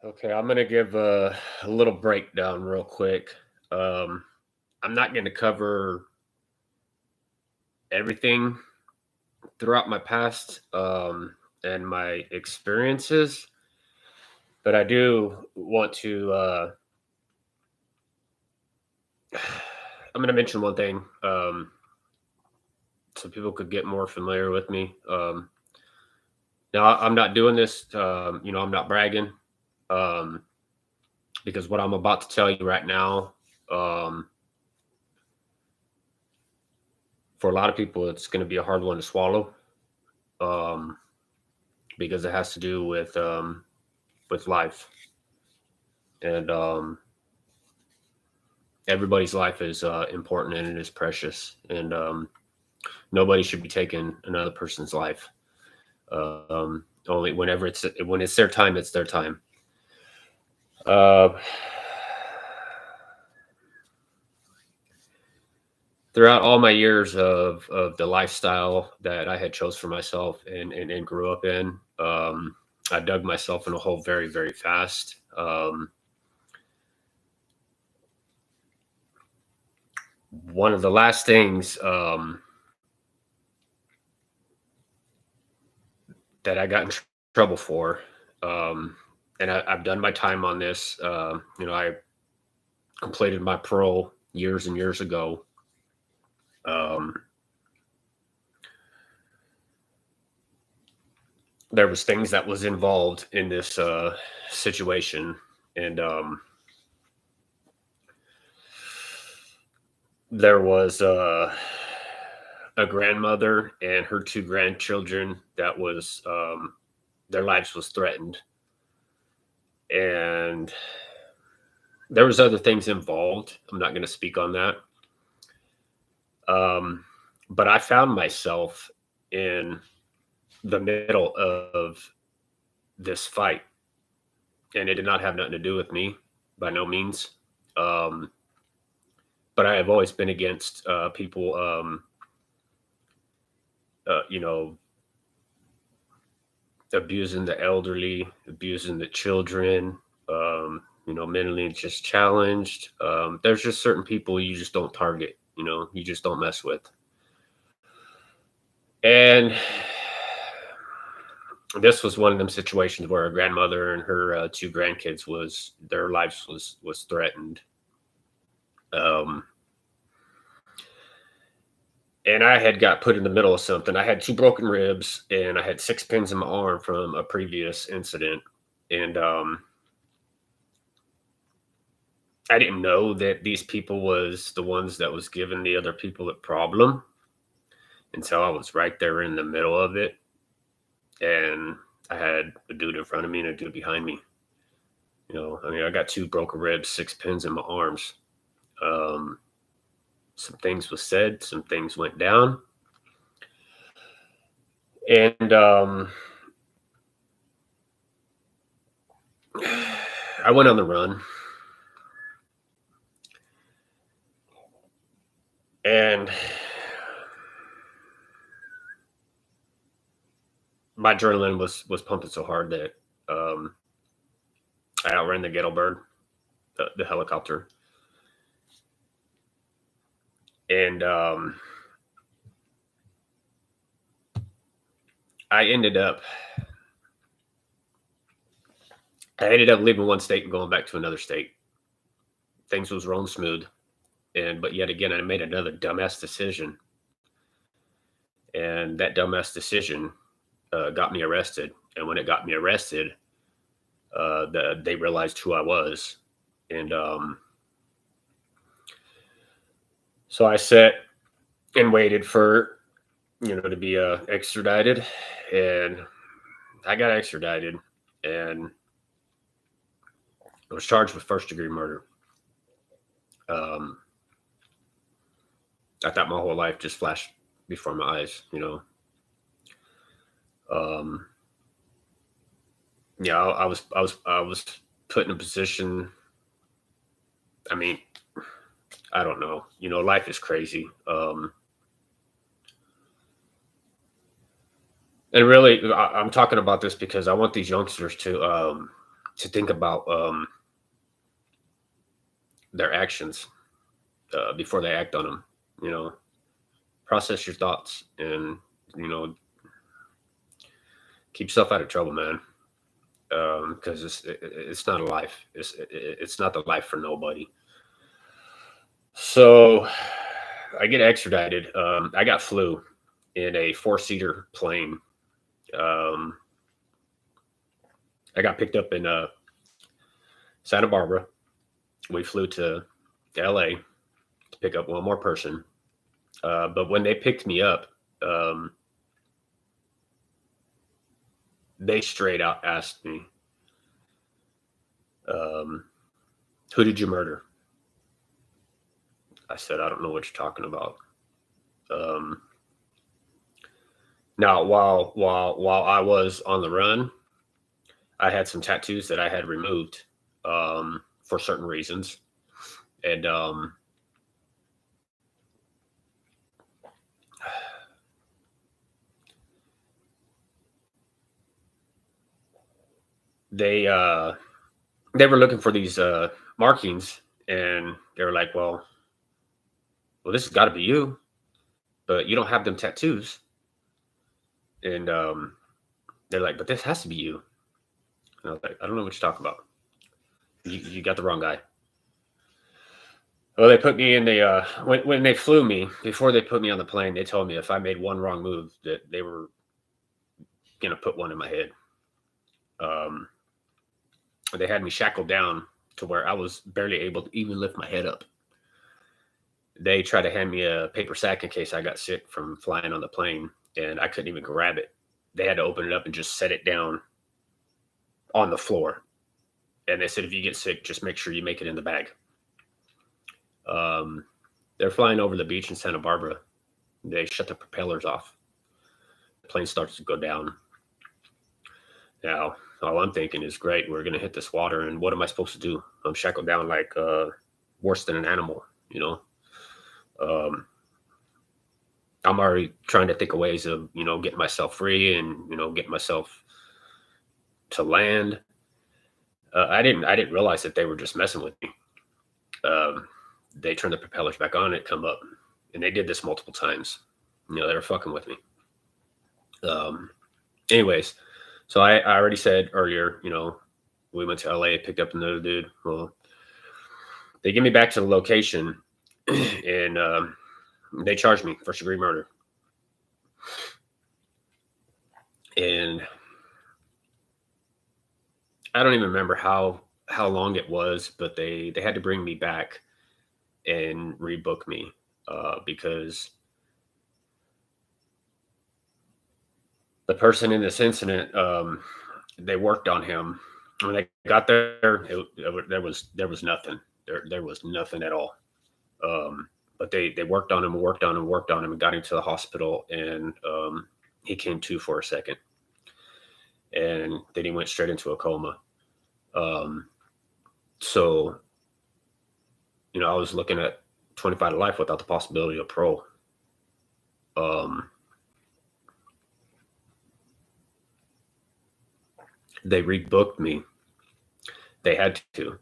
Okay, I'm gonna give a little breakdown real quick. Um, I'm not going to cover everything throughout my past and my experiences, but I do want to. I'm going to mention one thing so people could get more familiar with me. Now, I'm not doing this. I'm not bragging um, because what I'm about to tell you right now. Um, for a lot of people, it's going to be a hard one to swallow um, because it has to do with life, and everybody's life is important and it is precious, and nobody should be taking another person's life. Only when it's their time, it's their time. Uh, Throughout all my years of the lifestyle that I had chose for myself and grew up in, I dug myself in a hole very, very fast. One of the last things that I got in trouble for, um, and I've done my time on this. I completed my parole years and years ago. Um, there was things that was involved in this situation, and there was a grandmother and her two grandchildren that was their lives was threatened, and there was other things involved. I'm not going to speak on that. um, but I found myself in the middle of this fight, and it did not have nothing to do with me by no means. um, but I have always been against people uh, you know abusing the elderly, abusing the children, mentally just challenged. There's just certain people you just don't target, you just don't mess with. And this was one of them situations where a grandmother and her two grandkids was their lives was threatened. Um, and I had got put in the middle of something. I had two broken ribs and I had six pins in my arm from a previous incident. And I didn't know that these people was the ones that was giving the other people a problem until I was right there in the middle of it. And I had a dude in front of me and a dude behind me. I got two broken ribs, six pins in my arms. Um, some things was said, some things went down, and I went on the run, and my adrenaline was pumping so hard that um, I outran the ghetto bird, the helicopter, and I ended up I ended up leaving one state and going back to another state. Things was rolling smooth, and but yet again, I made another dumbass decision, and that dumbass decision got me arrested. And when it got me arrested, they realized who I was, and so I sat and waited for to be extradited, and I got extradited, and I was charged with first-degree murder. Um, I thought my whole life just flashed before my eyes. Um, yeah, I was put in a position. I mean, I don't know. Life is crazy. And really, I'm talking about this because I want these youngsters to to think about their actions before they act on them. You know, process your thoughts, and you know, keep yourself out of trouble, man. Because it's not a life. It's not the life for nobody. So I get extradited. I got flew in a four-seater plane. Um, I got picked up in Santa Barbara. We flew to LA to pick up one more person. But when they picked me up, um, they straight out asked me, um, "Who did you murder?" I said, "I don't know what you're talking about." Um, Now, while I was on the run, I had some tattoos that I had removed for certain reasons, and they they were looking for these markings, and they were like, well, this has got to be you, but you don't have them tattoos." And they're like, "But this has to be you." And I was like, "I don't know what you're talking about. You got the wrong guy." Well, they put me in the when they flew me before they put me on the plane. They told me if I made one wrong move, that they were gonna put one in my head. Um, they had me shackled down to where I was barely able to even lift my head up. They tried to hand me a paper sack in case I got sick from flying on the plane, and I couldn't even grab it. They had to open it up and just set it down on the floor. And they said, if you get sick, just make sure you make it in the bag. Um, they're flying over the beach in Santa Barbara. They shut the propellers off. The plane starts to go down. Now, all I'm thinking is, great, we're going to hit this water, and what am I supposed to do? I'm shackled down like worse than an animal, you know? Um, I'm already trying to think of ways of, getting myself free and, getting myself to land. I didn't realize that they were just messing with me. They turned the propellers back on, it come up, and they did this multiple times. They were fucking with me. Um, Anyways, so I already said earlier, we went to LA, picked up another dude. Well, they get me back to the location, and they charged me first degree murder. And I don't even remember how long it was, but they had to bring me back and rebook me because the person in this incident, they worked on him. When they got there, there was nothing. There was nothing at all. But they worked on him, and got him to the hospital, and he came to for a second, and then he went straight into a coma. So, I was looking at 25 to life without the possibility of parole. They rebooked me. They had to.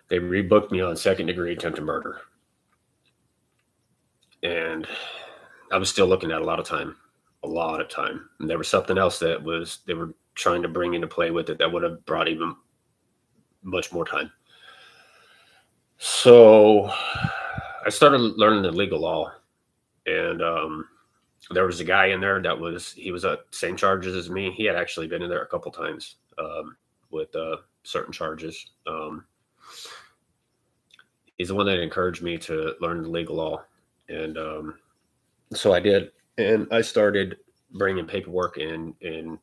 They rebooked me on second degree attempted murder. And I was still looking at a lot of time. And there was something else that they were trying to bring into play with it that would have brought even much more time. So I started learning the legal law, and there was a guy in there he was at same charges as me. He had actually been in there a couple times with certain charges. He's the one that encouraged me to learn the legal law, and so I did, and I started bringing paperwork in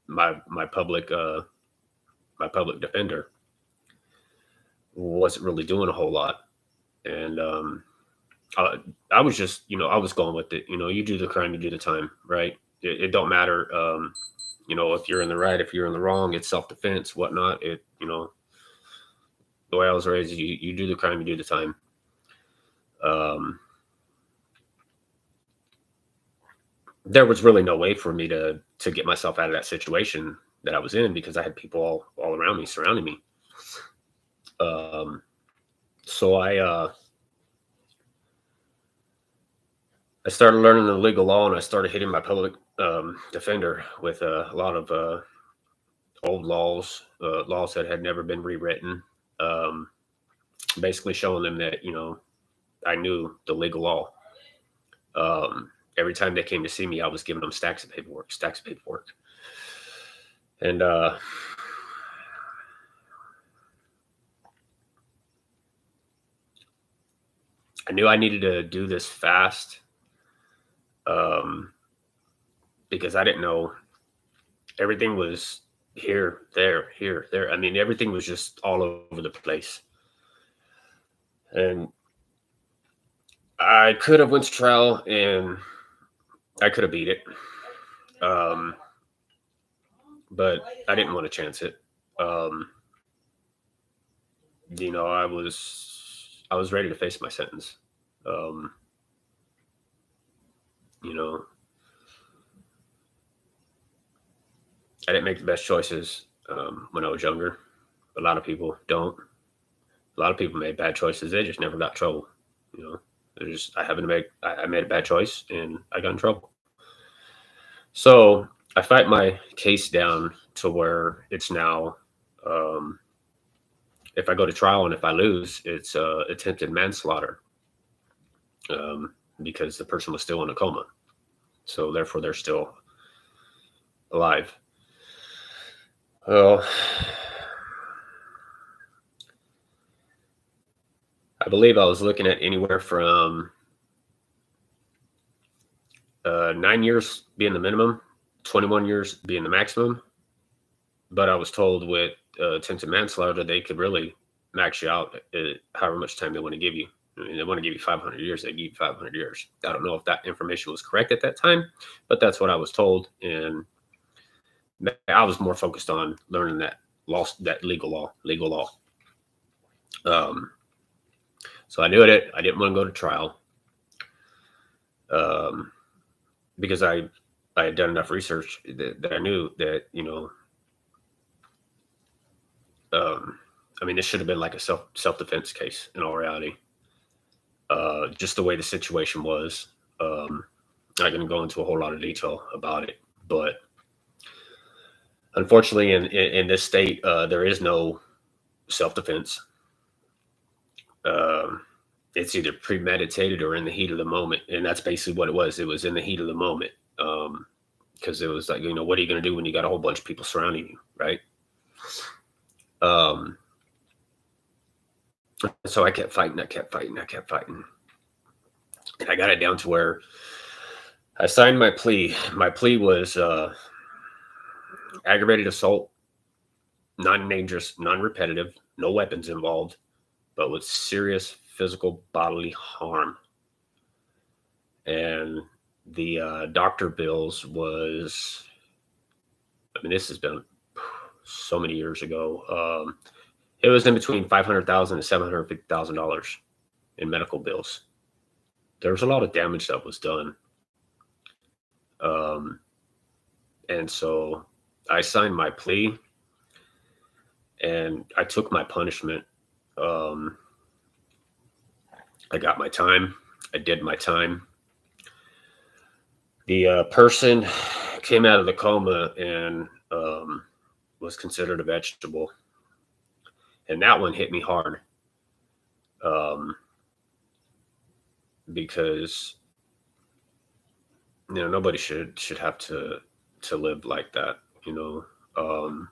my public defender wasn't really doing a whole lot, and I was just, I was going with it. You do the crime, you do the time, right? It don't matter, if you're in the right, if you're in the wrong, it's self-defense, whatnot. The way I was raised, you do the crime, you do the time. There was really no way for me to get myself out of that situation. that I was in because I had people all around me, surrounding me. Um, so I started learning the legal law, and I started hitting my public defender with a lot of old laws, laws that had never been rewritten. Um, Basically showing them that I knew the legal law. Every time they came to see me, I was giving them stacks of paperwork, and I knew I needed to do this fast, um, because I didn't know everything was here, there. I mean, everything was just all over the place, and I could have went to trial and I could have beat it, um, but I didn't want to chance it. Um, I was ready to face my sentence. Um, you know, I didn't make the best choices when I was younger. A lot of people don't. A lot of people made bad choices. They just never got in trouble. You know, I happened to make I made a bad choice and I got in trouble. So I fight my case down to where it's now. Um, if I go to trial and if I lose, it's attempted manslaughter, um, because the person was still in a coma. So therefore, they're still alive. Well, I believe I was looking at anywhere from 9 years being the minimum, 21 years being the maximum. But I was told with attempted manslaughter, they could really max you out at however much time they want to give you. I mean, they want to give you 500 years, they give you 500 years. I don't know if that information was correct at that time, but that's what I was told. And I was more focused on learning that legal law. Um, so I knew it. I didn't want to go to trial, um, because I had done enough research that I knew that um, I mean, this should have been like a self defense case in all reality. Just the way the situation was. Not going to go into a whole lot of detail about it, but unfortunately, in this state, there is no self defense. Um, it's either premeditated or in the heat of the moment, and that's basically what it was. It was in the heat of the moment, because it was like, what are you going to do when you got a whole bunch of people surrounding you, right? Um, so I kept fighting, and I got it down to where I signed my plea. My plea was aggravated assault, non-dangerous, non-repetitive, no weapons involved, but with serious physical bodily harm. And the doctor bills was, I mean, this has been so many years ago. It was in between $500,000 and $750,000 in medical bills. There was a lot of damage that was done. Um, and so I signed my plea and I took my punishment. Um, I got my time. I did my time. The person came out of the coma and was considered a vegetable. And that one hit me hard, um, because nobody should have to live like that. Um,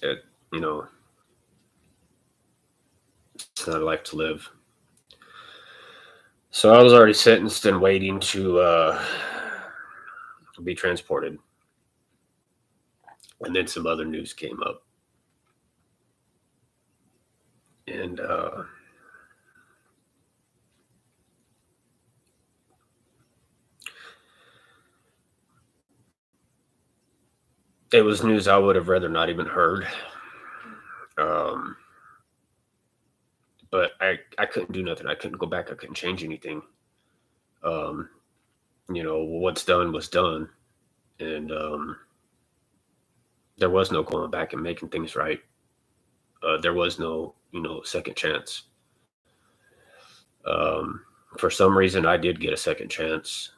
it you know it's not a life to live. So I was already sentenced and waiting to be transported, and then some other news came up, and it was news I would have rather not even heard. Um, but I couldn't do nothing. I couldn't go back. I couldn't change anything. Um, what's done was done. And there was no going back and making things right. There was no, second chance. Um, for some reason, I did get a second chance.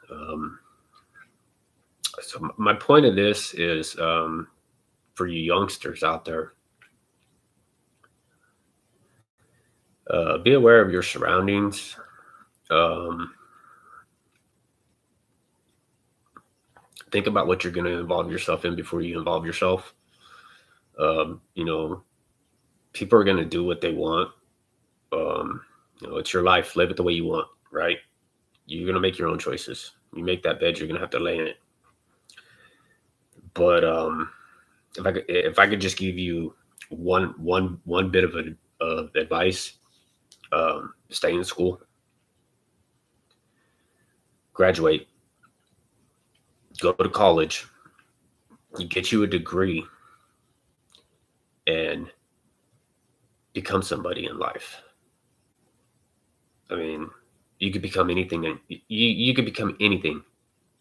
So my point of this is, for you youngsters out there, be aware of your surroundings. Um, think about what you're going to involve yourself in before you involve yourself. You know, people are going to do what they want. Um, it's your life. Live it the way you want, right? You're going to make your own choices. You make that bed, you're going to have to lay in it. But if I could just give you one bit of advice, stay in school, graduate, go to college, you get you a degree, and become somebody in life. I mean, you could become anything, and you could become anything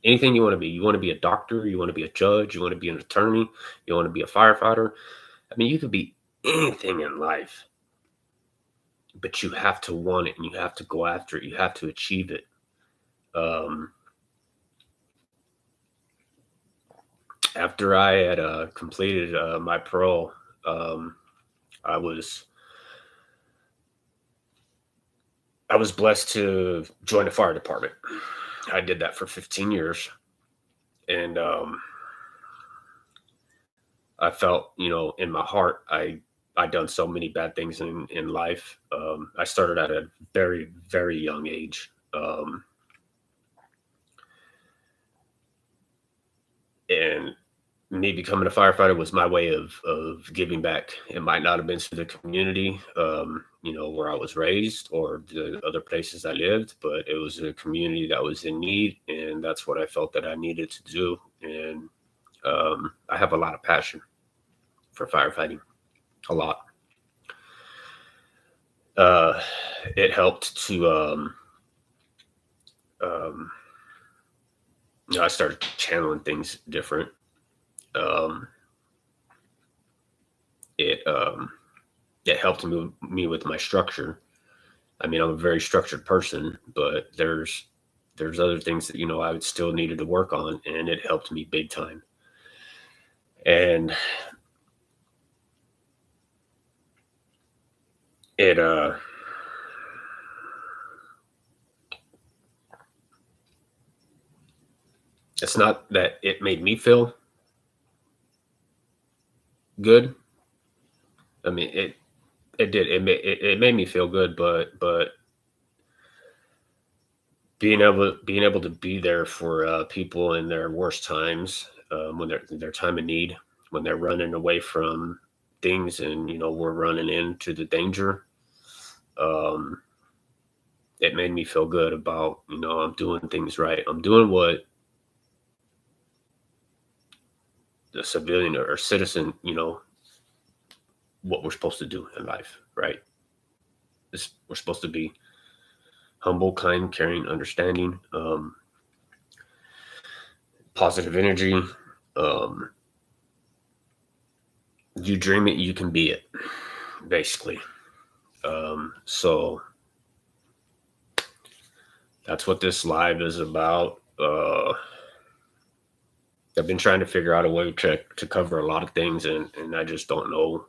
you want to be. You want to be a doctor, you want to be a judge, you want to be an attorney, you want to be a firefighter. I mean, you could be anything in life, but you have to want it and you have to go after it. You have to achieve it. Um, After I had completed my parole, I was I was blessed to join the fire department. I did that for 15 years, and I felt, in my heart, I done so many bad things in life. I started at a very very young age, and me becoming a firefighter was my way of giving back. It might not have been to the community, where I was raised or the other places I lived, but it was a community that was in need, and that's what I felt that I needed to do. And I have a lot of passion for firefighting, a lot. Uh, it helped to, um, I started channeling things different. Um, it it helped me with my structure. I mean, I'm a very structured person, but there's other things that I would still needed to work on, and it helped me big time. And it it's not that it made me feel good. I mean, it did. It made me feel good, but being able to be there for people in their worst times, when they're their time of need, when they're running away from things, and we're running into the danger. Um, it made me feel good about, I'm doing things right. I'm doing what the civilian or citizen, what we're supposed to do in life, right? We're supposed to be humble, kind, caring, understanding, positive energy. Um, you dream it, you can be it, basically. So that's what this live is about. I've been trying to figure out a way to cover a lot of things, and I just don't know.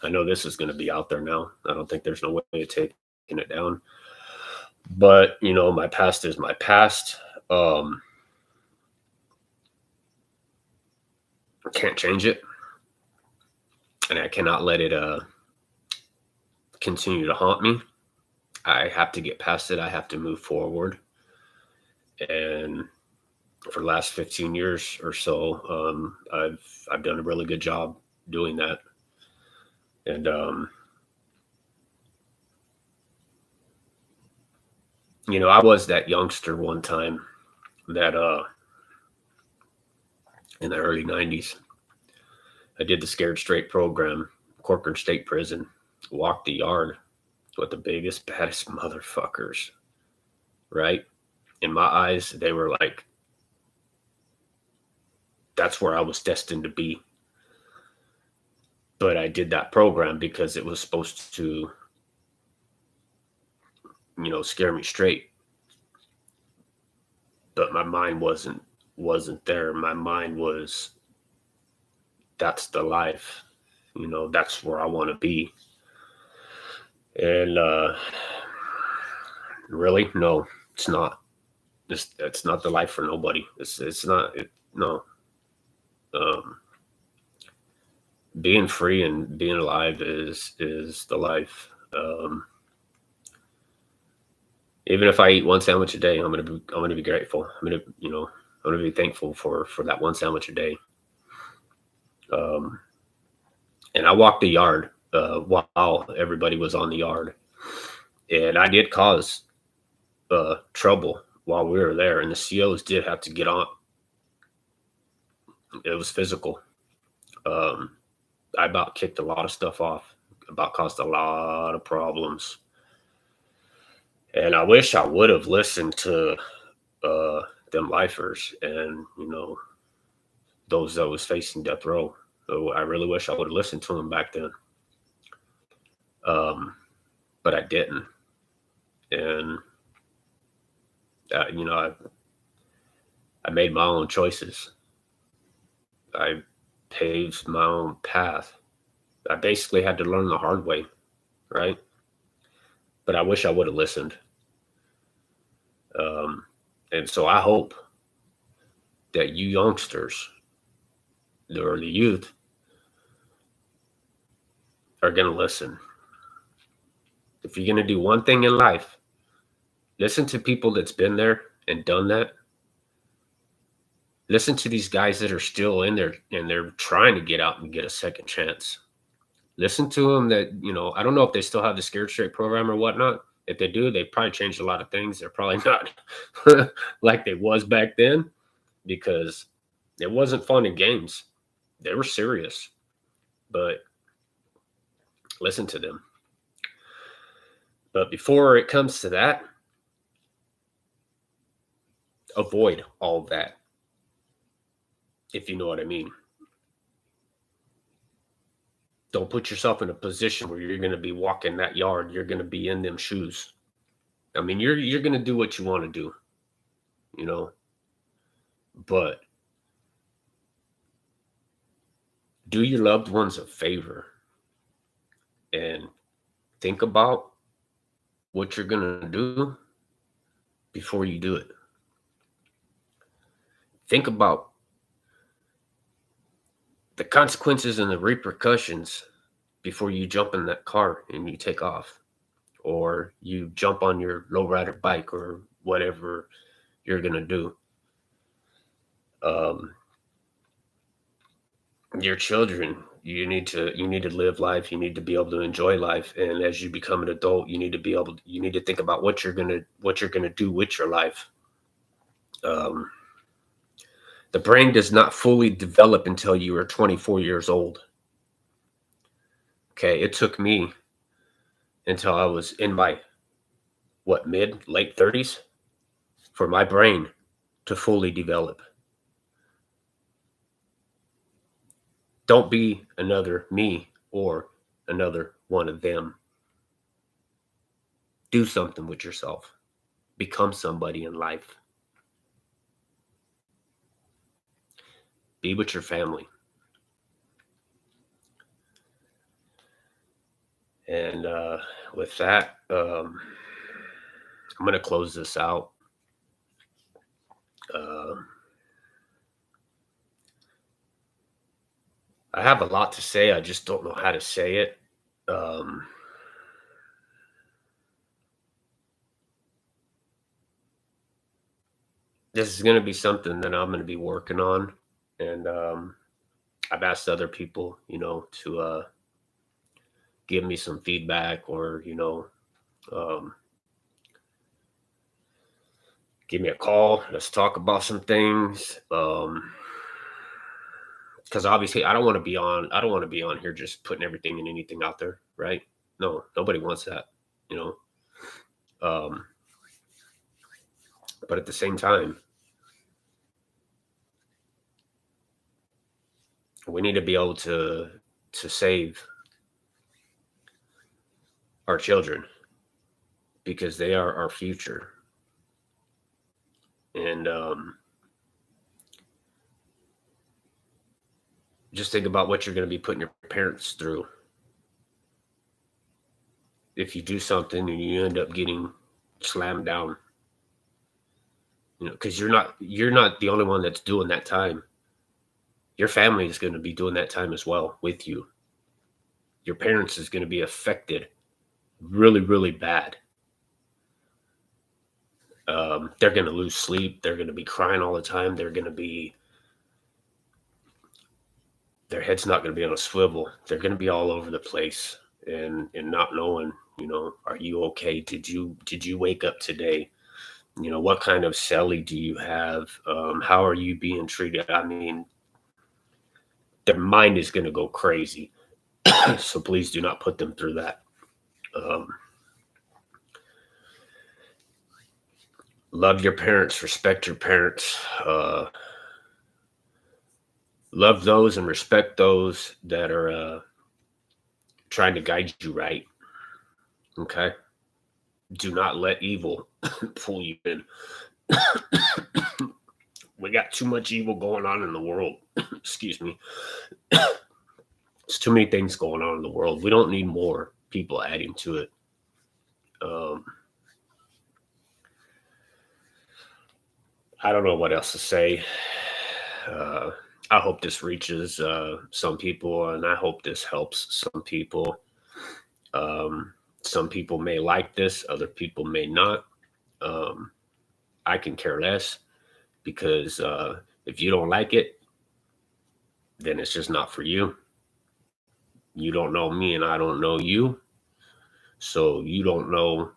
I know this is going to be out there now. I don't think there's no way of taking it down. But my past is my past. I can't change it, and I cannot let it continue to haunt me. I have to get past it. I have to move forward. And for the last 15 years or so, I've done a really good job doing that. And I was that youngster one time that in the early 90s, I did the Scared Straight program, Corcoran State Prison, walked the yard with the biggest, baddest motherfuckers, right? In my eyes, they were like that's where I was destined to be. But I did that program because it was supposed to, scare me straight. But my mind wasn't there. My mind was, that's the life. That's where I want to be. And really, no, it's not. It's not the life for nobody. It's not. No. Um, Being free and being alive is the life. Even if I eat one sandwich a day, I'm gonna be grateful. I'm gonna be thankful for that one sandwich a day. Um, and I walked the yard while everybody was on the yard, and I did cause trouble while we were there, and the COs did have to get on. It was physical. Um, I about kicked a lot of stuff off, about caused a lot of problems. And I wish I would have listened to uh, them lifers and, those that was facing death row. So I really wish I would have listened to them back then. Um, but I didn't. And, uh, you know, I, I made my own choices. I paved my own path. I basically had to learn the hard way, right? But I wish I would have listened. Um, and so I hope that you youngsters or the youth are going to listen. If you're going to do one thing in life, listen to people that's been there and done that. Listen to these guys that are still in there and they're trying to get out and get a second chance. Listen to them that, I don't know if they still have the Scared Straight program or whatnot. If they do, they probably changed a lot of things. They're probably not like they was back then because it wasn't fun and games. They were serious, but listen to them. But before it comes to that, avoid all that, if you know what I mean. Don't put yourself in a position where you're going to be walking that yard. You're going to be in them shoes. I mean, you're going to do what you want to do, you know, but do your loved ones a favor and think about what you're going to do before you do it. Think about the consequences and the repercussions before you jump in that car and you take off, or you jump on your lowrider bike or whatever you're going to do. Um, your children, you need to live life. You need to be able to enjoy life. And as you become an adult, you need to think about what you're gonna do with your life. Um, the brain does not fully develop until you are 24 years old. Okay, it took me until I was in my mid late 30s for my brain to fully develop. Don't be another me or another one of them. Do something with yourself. Become somebody in life. Be with your family. And with that, I'm going to close this out. Um I have a lot to say. I just don't know how to say it. Um, this is going to be something that I'm going to be working on. And I've asked other people, to give me some feedback or, um, give me a call. Let's talk about some things. Because obviously I don't want to be on here just putting everything and anything out there, right? No, nobody wants that, you know. Um, but at the same time, We need to be able to save our children because they are our future. And just think about what you're going to be putting your parents through if you do something and you end up getting slammed down. Because you're not the only one that's doing that time. Your family is going to be doing that time as well with you. Your parents is going to be affected really, really bad. They're going to lose sleep. They're going to be crying all the time. Their head's not going to be on a swivel. They're going to be all over the place and not knowing, are you okay? Did you wake up today? What kind of celly do you have? How are you being treated? I mean, their mind is going to go crazy. So please do not put them through that. Um, love your parents, respect your parents, love those and respect those that are trying to guide you right. Okay. Do not let evil pull you in. We got too much evil going on in the world. Excuse me. There's too many things going on in the world. We don't need more people adding to it. Um, I don't know what else to say. Uh, I hope this reaches some people, and I hope this helps some people. Some people may like this, other people may not. Um, I can care less because if you don't like it, then it's just not for you. You don't know me, and I don't know you, so you don't know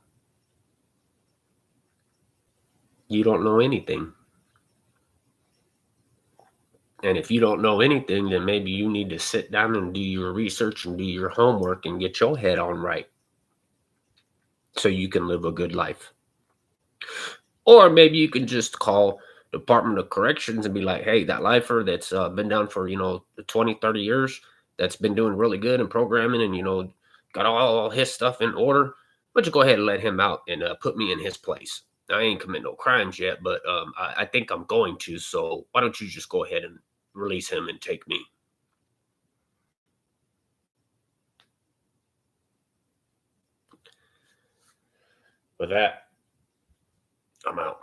anything. And if you don't know anything, then maybe you need to sit down and do your research and do your homework and get your head on right so you can live a good life. Or maybe you can just call Department of Corrections and be like, hey, that lifer that's been down for, 20, 30 years, that's been doing really good in programming and, got all his stuff in order. Why don't you go ahead and let him out and put me in his place? I ain't commit no crimes yet, but I think I'm going to. So why don't you just go ahead and release him and take me? With that, I'm out.